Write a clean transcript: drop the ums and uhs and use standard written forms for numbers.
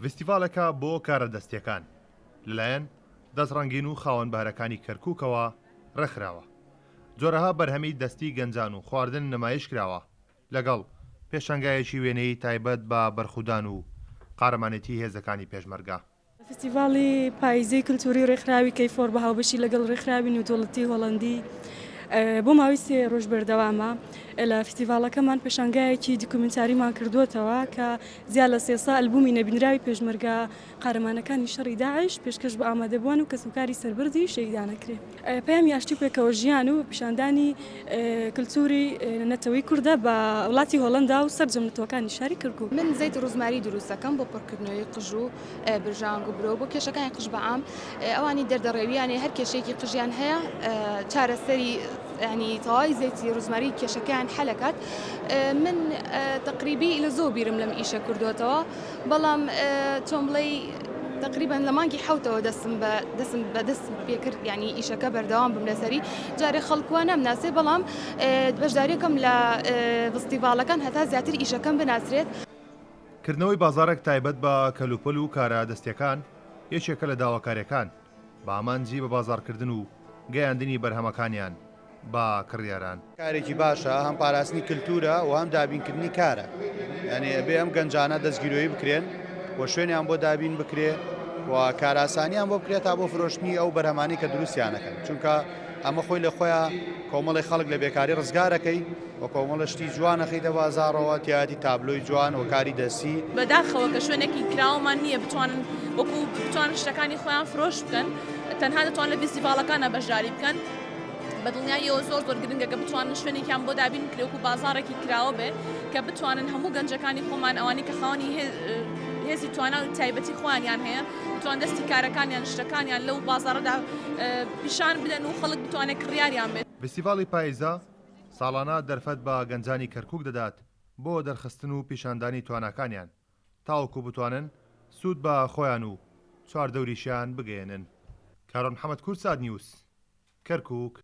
فستیڤالەکە بۆ کارەدەستیەکان لەلایەن دەستڕەنگین و خاوەنبارەکانی کەرکووکەوە ڕێکخراوە. جۆرەها بەرهەمی دەستی گەنجان و خواردن نمایش کراوە لەگەڵ پێشەنگایەکی وێنەی تایبەت بە بەرخودان و قارەمانێتی هێزەکانی پێشمەرگە. فستیڤاڵی پاییزەی کللتوری ڕێکخراوی کەیفۆر بە هاوبەشی لەگەڵ ڕێکخراوی نێودەوڵەتی هۆڵەندی بۆ ماوەی 3 ڕۆژ بەردەوامە. لە فستیڤاڵەکەمان پێشانگایەکی دیکومنتاریمان کردوتەوە کە زیاد لە 3 سال ئەلبومی نەبینراوی پێشمەرگە قارەمانەکانی شەڕی داعش پێشکەش بە ئامادەبووان و کەسوکاری سەربردی شەیدانەکرێت. پێم یاشتی پێکەوە ژیان و پیشاندانی کللتوری نەتەوەی کووردە بە وڵاتی هۆڵەندا و سەرجەمەتەوەکانی شاری کردو. من زەیت ڕوزماری دروستەکەم بۆ پڕکردنەوەی قژ و برژانگ و برۆ بۆ کێشەکانی قژ بەعام ئەوانی دەردەڕێویانێ هەر کێشێکی قژیان هەیە چارەسەری ینی تەواوی زەیتی ڕوزماری کێشەکەیان حەلەکات. من تقریبی لە زۆر بیرم لەم ئیشە کردوتەوە بەڵام چۆن بڵێ تقریبا لە مانگی حوتەوە دەستم پێکرد ینی ئیشەکە بەردەوام بم لەسەری جارێ خەڵکووە نەمناسێ بەڵام بەشداریەکەم لە فستیڤاڵەکان هەتا زیاتر ئیشەکەم بناسرێت. کردنەوەی بازارێک تایبەت بە کەلوپەل و کارە دەستیەکان یەکێکە لە داواکاریەکان بە ئامانجی بە بازارکردن و گەیاندنی بەرهەمەکانیان با کڕیاران. کارێکی باشە هەم پاراستنی کللتورە و هەم دابینکردنی کارە، یعنی ئەبێ ئەم گەنجانە دەستگیرۆیی بکرێن بۆ شوێنیان بۆ دابین بکرێ و کاراسانیان بۆ بکرێت تا بۆ فرۆشتنی ئەو بەرهەمانی کە دروستیانەکەن، چونکە ئەمە خۆی لە خۆیان کۆمەڵی خەڵک لە بێکاری ڕزگارەکەی و کۆمەڵە شتی جوانەخەیتە بازاڕەوە تیاتی تابلۆی جوان و کاری دەستی بەداخەوە کە شوێنێکی کراوەمان نییە بتوانن وەکو بتوانن شتەکانی خۆیان فرۆش بکەن، تەنها دەتوان لە فستیڤاڵەکانە بەشداری بکەن. بە دڵنیاییەوە زۆر گرنگە کە بتوانن شوێنێکیان بۆ دابین کرێوەکو بازارێکی کراوە بێ کە بتوانن هەموو گەنجەکانی خۆمان ئەوانی کە خاوەنی هێزی توانە و تایبەتی خۆیان هەیە بتوان دەستی کارەکانیان شتەکانیان لەو بازارەدا پیشان بدەن و خەڵک بتوانێت کڕیاریان بێت. فستیڤاڵی پاییزە ساڵانە دەرفەت بە گەنجانی کەرکووک دەدات بۆ دەرخستن و پیشاندانی تواناکانیان تاوەکو بتوانن سوود بە خۆیان و چواردەوریشیان بگەێنن. کارۆن محەممەد کورساد نیوس کەرکووک.